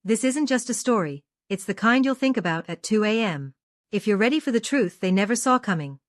This isn't just a story, it's the kind you'll think about at 2 a.m. If you're ready for the truth they never saw coming,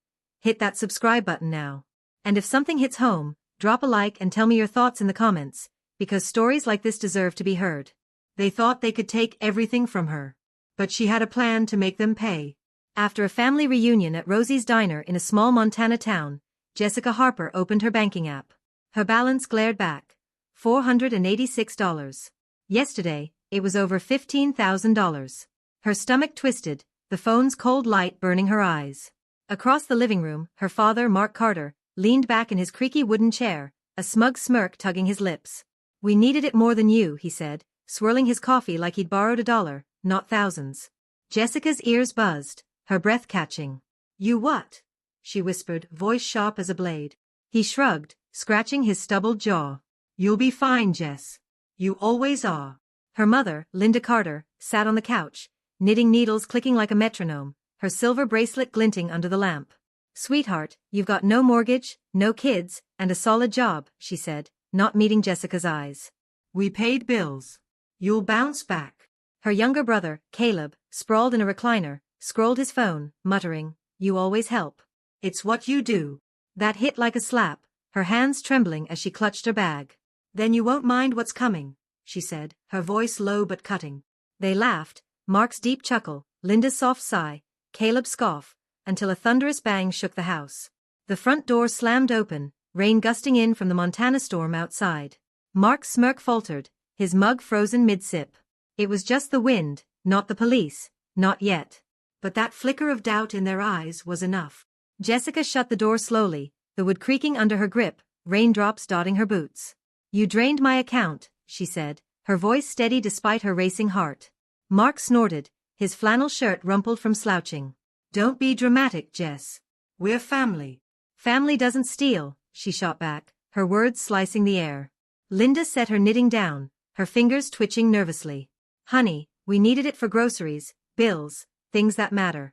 hit that subscribe button now. And if something hits home, drop a like and tell me your thoughts in the comments, because stories like this deserve to be heard. They thought they could take everything from her. But she had a plan to make them pay. After a family reunion at Rosie's Diner in a small Montana town, Jessica Harper opened her banking app. Her balance glared back. $486. Yesterday, it was over $15,000. Her stomach twisted, the phone's cold light burning her eyes. Across the living room, her father, Mark Carter, leaned back in his creaky wooden chair, a smug smirk tugging his lips. "We needed it more than you," he said, swirling his coffee like he'd borrowed $1, not thousands. Jessica's ears buzzed, her breath catching. "You what?" she whispered, voice sharp as a blade. He shrugged, scratching his stubbled jaw. "You'll be fine, Jess. You always are." Her mother, Linda Carter, sat on the couch, knitting needles clicking like a metronome, her silver bracelet glinting under the lamp. "Sweetheart, you've got no mortgage, no kids, and a solid job," she said, not meeting Jessica's eyes. "We paid bills. You'll bounce back." Her younger brother, Caleb, sprawled in a recliner, scrolled his phone, muttering, "You always help. It's what you do." That hit like a slap, her hands trembling as she clutched her bag. "Then you won't mind what's coming," she said, her voice low but cutting. They laughed, Mark's deep chuckle, Linda's soft sigh, Caleb's scoff, until a thunderous bang shook the house. The front door slammed open, rain gusting in from the Montana storm outside. Mark's smirk faltered, his mug frozen mid-sip. It was just the wind, not the police, not yet. But that flicker of doubt in their eyes was enough. Jessica shut the door slowly, the wood creaking under her grip, raindrops dotting her boots. "You drained my account," she said, her voice steady despite her racing heart. Mark snorted, his flannel shirt rumpled from slouching. "Don't be dramatic, Jess. We're family." "Family doesn't steal," she shot back, her words slicing the air. Linda set her knitting down, her fingers twitching nervously. "Honey, we needed it for groceries, bills, things that matter."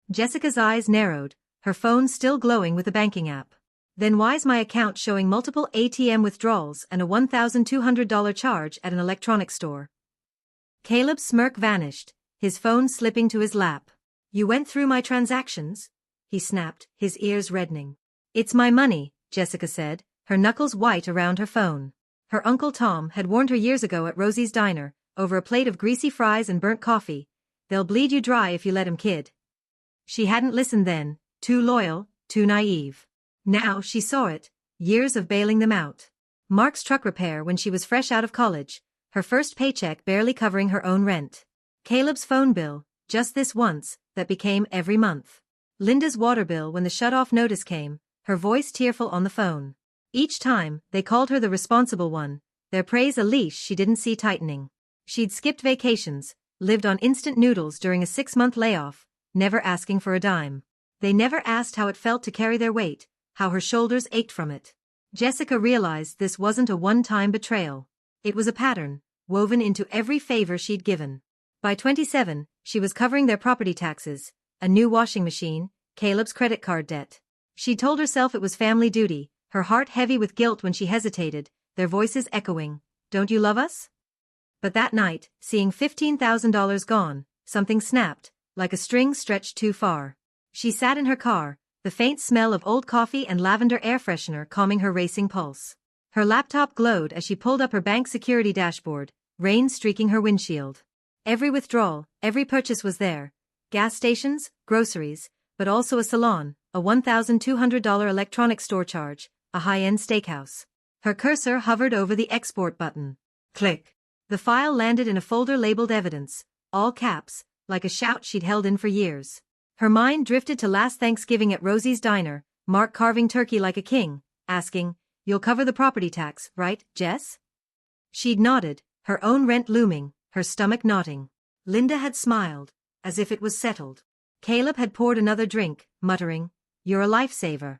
Jessica's eyes narrowed, her phone still glowing with the banking app. "Then why's my account showing multiple ATM withdrawals and a $1,200 charge at an electronics store?" Caleb's smirk vanished, his phone slipping to his lap. "You went through my transactions?" he snapped, his ears reddening. "It's my money," Jessica said, her knuckles white around her phone. Her Uncle Tom had warned her years ago at Rosie's Diner, over a plate of greasy fries and burnt coffee, "They'll bleed you dry if you let 'em, kid." She hadn't listened then, too loyal, too naive. Now she saw it, years of bailing them out. Mark's truck repair when she was fresh out of college, her first paycheck barely covering her own rent. Caleb's phone bill, just this once, that became every month. Linda's water bill when the shut-off notice came, her voice tearful on the phone. Each time, they called her the responsible one, their praise a leash she didn't see tightening. She'd skipped vacations, lived on instant noodles during a 6-month layoff, never asking for a dime. They never asked how it felt to carry their weight, how her shoulders ached from it. Jessica realized this wasn't a one-time betrayal. It was a pattern, woven into every favor she'd given. By 27, she was covering their property taxes, a new washing machine, Caleb's credit card debt. She told herself it was family duty, her heart heavy with guilt when she hesitated, their voices echoing, "Don't you love us?" But that night, seeing $15,000 gone, something snapped, like a string stretched too far. She sat in her car, the faint smell of old coffee and lavender air freshener calming her racing pulse. Her laptop glowed as she pulled up her bank security dashboard, rain streaking her windshield. Every withdrawal, every purchase was there. Gas stations, groceries, but also a salon, a $1,200 electronics store charge, a high-end steakhouse. Her cursor hovered over the export button. Click. The file landed in a folder labeled evidence, all caps, like a shout she'd held in for years. Her mind drifted to last Thanksgiving at Rosie's Diner, Mark carving turkey like a king, asking, "You'll cover the property tax, right, Jess?" She'd nodded, her own rent looming, her stomach knotting. Linda had smiled, as if it was settled. Caleb had poured another drink, muttering, "You're a lifesaver."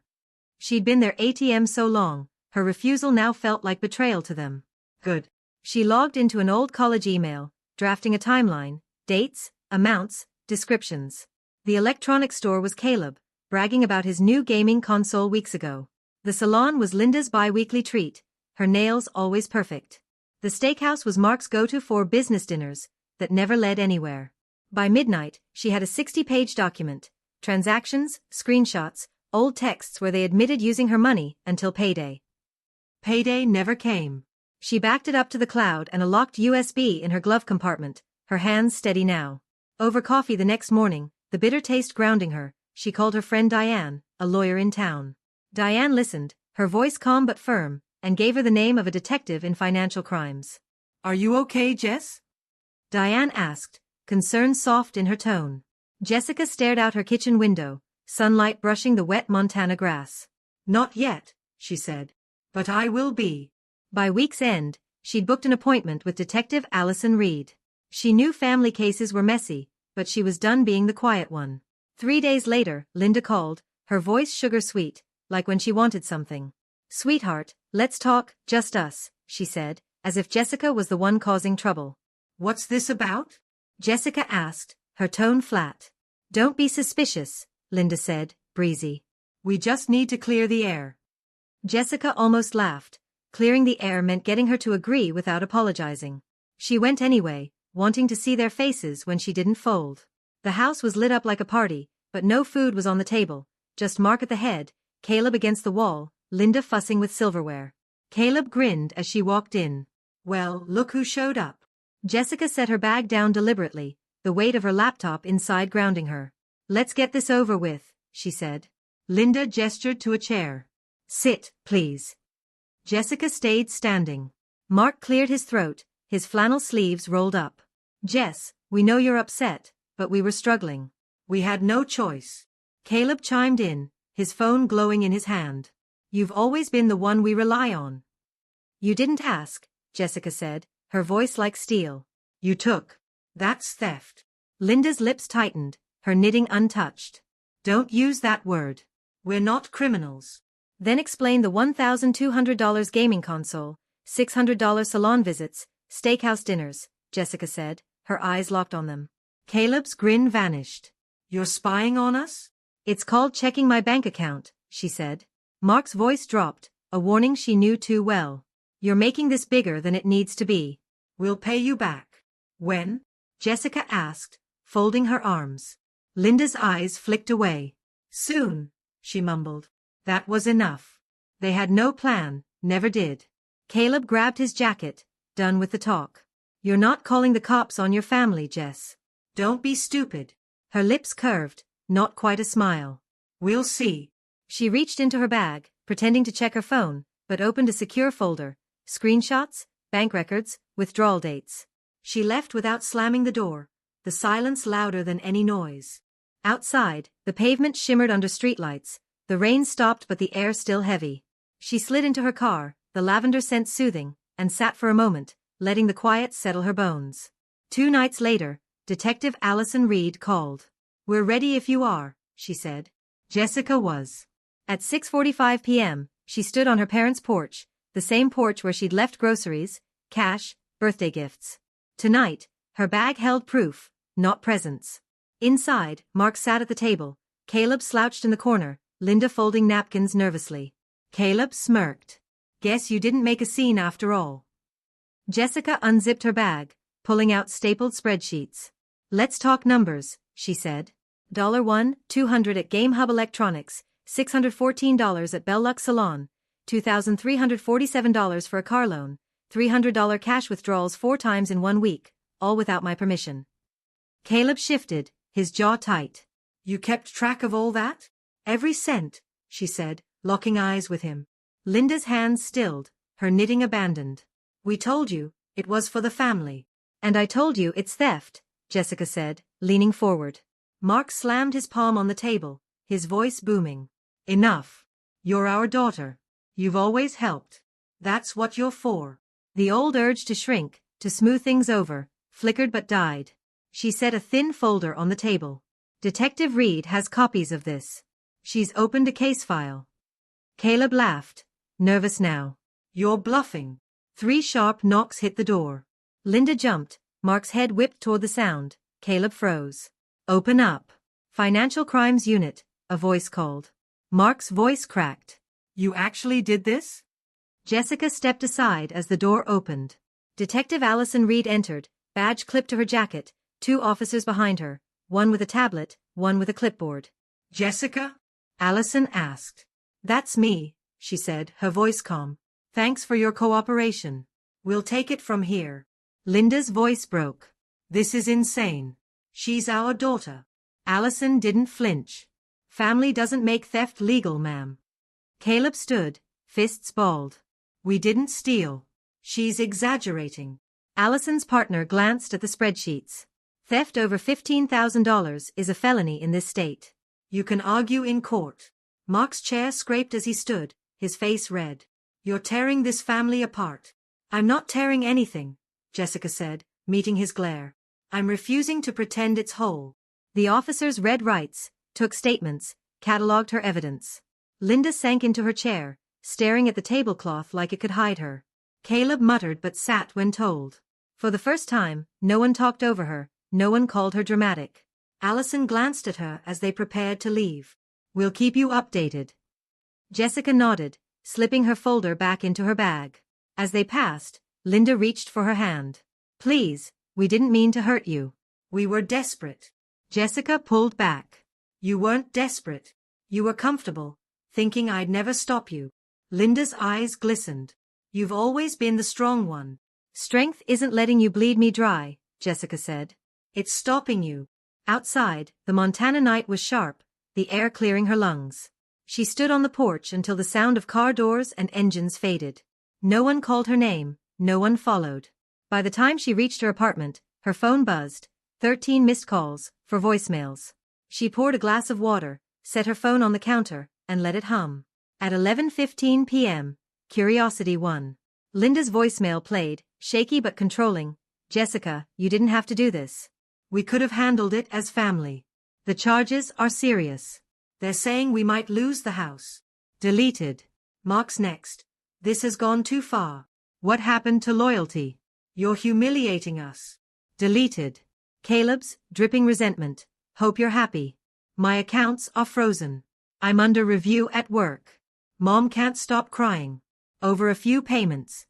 She'd been their ATM so long, her refusal now felt like betrayal to them. Good. She logged into an old college email, drafting a timeline, dates, amounts, descriptions. The electronics store was Caleb, bragging about his new gaming console weeks ago. The salon was Linda's bi-weekly treat, her nails always perfect. The steakhouse was Mark's go-to for business dinners that never led anywhere. By midnight, she had a 60-page document, transactions, screenshots, old texts where they admitted using her money until payday. Payday never came. She backed it up to the cloud and a locked USB in her glove compartment, her hands steady now. Over coffee the next morning, the bitter taste grounding her, she called her friend Diane, a lawyer in town. Diane listened, her voice calm but firm, and gave her the name of a detective in financial crimes. "Are you okay, Jess?" Diane asked, concern soft in her tone. Jessica stared out her kitchen window, sunlight brushing the wet Montana grass. "Not yet," she said. "But I will be." By week's end, she'd booked an appointment with Detective Allison Reed. She knew family cases were messy, but she was done being the quiet one. 3 days later, Linda called, her voice sugar-sweet, like when she wanted something. "Sweetheart, let's talk, just us," she said, as if Jessica was the one causing trouble. "What's this about?" Jessica asked, her tone flat. "Don't be suspicious," Linda said, breezy. "We just need to clear the air." Jessica almost laughed. Clearing the air meant getting her to agree without apologizing. She went anyway, wanting to see their faces when she didn't fold. The house was lit up like a party, but no food was on the table, just Mark at the head, Caleb against the wall, Linda fussing with silverware. Caleb grinned as she walked in. "Well, look who showed up." Jessica set her bag down deliberately, the weight of her laptop inside grounding her. "Let's get this over with," she said. Linda gestured to a chair. "Sit, please." Jessica stayed standing. Mark cleared his throat, his flannel sleeves rolled up. "Jess, we know you're upset, but we were struggling. We had no choice." Caleb chimed in, his phone glowing in his hand. "You've always been the one we rely on." "You didn't ask," Jessica said, her voice like steel. "You took. That's theft." Linda's lips tightened, her knitting untouched. "Don't use that word. We're not criminals." Then explain the $1,200 gaming console, $600 salon visits, steakhouse dinners, Jessica said, her eyes locked on them. Caleb's grin vanished. "You're spying on us?" "It's called checking my bank account," she said. Mark's voice dropped, a warning she knew too well. "You're making this bigger than it needs to be." "We'll pay you back." "When?" Jessica asked, folding her arms. Linda's eyes flicked away. "Soon," she mumbled. That was enough. They had no plan, never did. Caleb grabbed his jacket, done with the talk. "You're not calling the cops on your family, Jess." "Don't be stupid." Her lips curved, not quite a smile. "We'll see." She reached into her bag, pretending to check her phone, but opened a secure folder. Screenshots, bank records, withdrawal dates. She left without slamming the door, the silence louder than any noise. Outside, the pavement shimmered under streetlights. The rain stopped but the air still heavy. She slid into her car, the lavender scent soothing, and sat for a moment, letting the quiet settle her bones. 2 nights later, Detective Allison Reed called. "We're ready if you are," she said. Jessica was. At 6:45 p.m., she stood on her parents' porch, the same porch where she'd left groceries, cash, birthday gifts. Tonight, her bag held proof, not presents. Inside, Mark sat at the table, Caleb slouched in the corner, Linda folding napkins nervously. Caleb smirked. "Guess you didn't make a scene after all." Jessica unzipped her bag, pulling out stapled spreadsheets. "Let's talk numbers," she said. $1, $200 at Game Hub Electronics, $614 at Bell Lux Salon, $2,347 for a car loan, $300 cash withdrawals 4 times in 1 week, all without my permission. Caleb shifted, his jaw tight. "You kept track of all that?" "Every cent," she said, locking eyes with him. Linda's hands stilled, her knitting abandoned. "We told you, it was for the family." "And I told you it's theft," Jessica said, leaning forward. Mark slammed his palm on the table, his voice booming. "Enough. You're our daughter. You've always helped. That's what you're for." The old urge to shrink, to smooth things over, flickered but died. She set a thin folder on the table. "Detective Reed has copies of this. She's opened a case file." Caleb laughed, nervous now. "You're bluffing." 3 sharp knocks hit the door. Linda jumped, Mark's head whipped toward the sound. Caleb froze. "Open up." "Financial Crimes Unit," a voice called. Mark's voice cracked. "You actually did this?" Jessica stepped aside as the door opened. Detective Allison Reed entered, badge clipped to her jacket, 2 officers behind her, one with a tablet, one with a clipboard. Jessica? Allison asked. That's me, she said, her voice calm. Thanks for your cooperation. We'll take it from here. Linda's voice broke. This is insane. She's our daughter. Allison didn't flinch. Family doesn't make theft legal, ma'am. Caleb stood, fists balled. We didn't steal. She's exaggerating. Allison's partner glanced at the spreadsheets. Theft over $15,000 is a felony in this state. You can argue in court. Mark's chair scraped as he stood, his face red. You're tearing this family apart. I'm not tearing anything, Jessica said, meeting his glare. I'm refusing to pretend it's whole. The officers read rights, took statements, catalogued her evidence. Linda sank into her chair, staring at the tablecloth like it could hide her. Caleb muttered but sat when told. For the first time, no one talked over her, no one called her dramatic. Allison glanced at her as they prepared to leave. We'll keep you updated. Jessica nodded, slipping her folder back into her bag. As they passed, Linda reached for her hand. Please, we didn't mean to hurt you. We were desperate. Jessica pulled back. You weren't desperate. You were comfortable, thinking I'd never stop you. Linda's eyes glistened. You've always been the strong one. Strength isn't letting you bleed me dry, Jessica said. It's stopping you. Outside, the Montana night was sharp, the air clearing her lungs. She stood on the porch until the sound of car doors and engines faded. No one called her name, no one followed. By the time she reached her apartment, her phone buzzed, 13 missed calls, for voicemails. She poured a glass of water, set her phone on the counter, and let it hum. At 11:15 p.m., Curiosity won. Linda's voicemail played, shaky but controlling. Jessica, you didn't have to do this. We could have handled it as family. The charges are serious. They're saying we might lose the house. Deleted. Mark's next. This has gone too far. What happened to loyalty? You're humiliating us. Deleted. Caleb's, dripping resentment. Hope you're happy. My accounts are frozen. I'm under review at work. Mom can't stop crying. Over a few payments.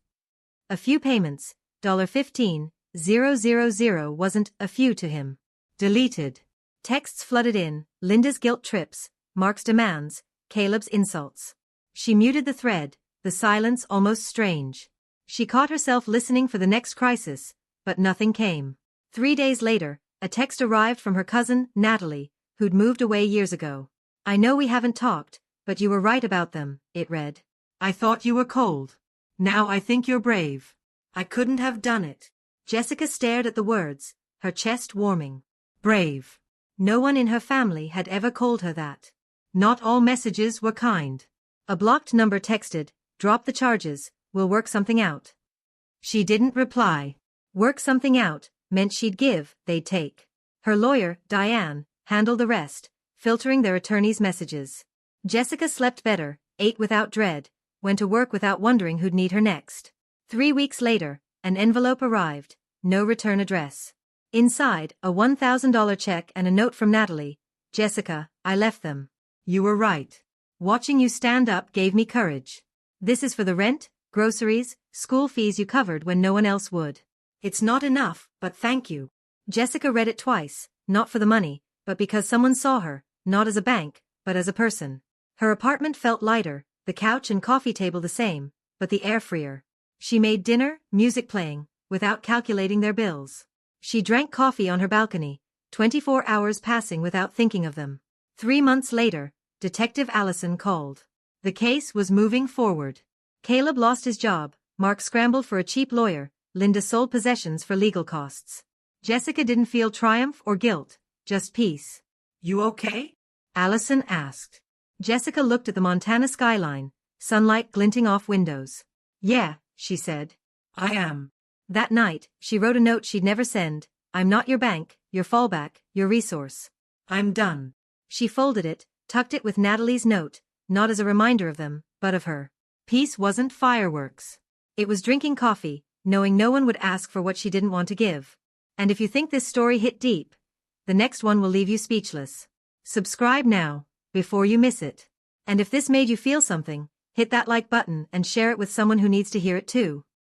A few payments, $15,000 wasn't a few to him. Deleted. Texts flooded in, Linda's guilt trips, Mark's demands, Caleb's insults. She muted the thread, the silence almost strange. She caught herself listening for the next crisis, but nothing came. 3 days later, a text arrived from her cousin, Natalie, who'd moved away years ago. I know we haven't talked, but you were right about them, it read. I thought you were cold. Now I think you're brave. I couldn't have done it. Jessica stared at the words, her chest warming. Brave. No one in her family had ever called her that. Not all messages were kind. A blocked number texted, drop the charges, we'll work something out. She didn't reply. Work something out meant she'd give, they'd take. Her lawyer, Diane, handled the rest, filtering their attorney's messages. Jessica slept better, ate without dread, went to work without wondering who'd need her next. 3 weeks later, an envelope arrived, no return address. Inside, a $1,000 check and a note from Natalie. Jessica, I left them. You were right. Watching you stand up gave me courage. This is for the rent, groceries, school fees you covered when no one else would. It's not enough, but thank you. Jessica read it twice, not for the money, but because someone saw her, not as a bank, but as a person. Her apartment felt lighter, the couch and coffee table the same, but the air freer. She made dinner, music playing, without calculating their bills. She drank coffee on her balcony, 24 hours passing without thinking of them. 3 months later, Detective Allison called. The case was moving forward. Caleb lost his job, Mark scrambled for a cheap lawyer, Linda sold possessions for legal costs. Jessica didn't feel triumph or guilt, just peace. You okay? Allison asked. Jessica looked at the Montana skyline, sunlight glinting off windows. Yeah, she said. I am. That night, she wrote a note she'd never send. I'm not your bank, your fallback, your resource. I'm done. She folded it, tucked it with Natalie's note, not as a reminder of them, but of her. Peace wasn't fireworks. It was drinking coffee, knowing no one would ask for what she didn't want to give. And if you think this story hit deep, the next one will leave you speechless. Subscribe now, before you miss it. And if this made you feel something, hit that like button and share it with someone who needs to hear it too.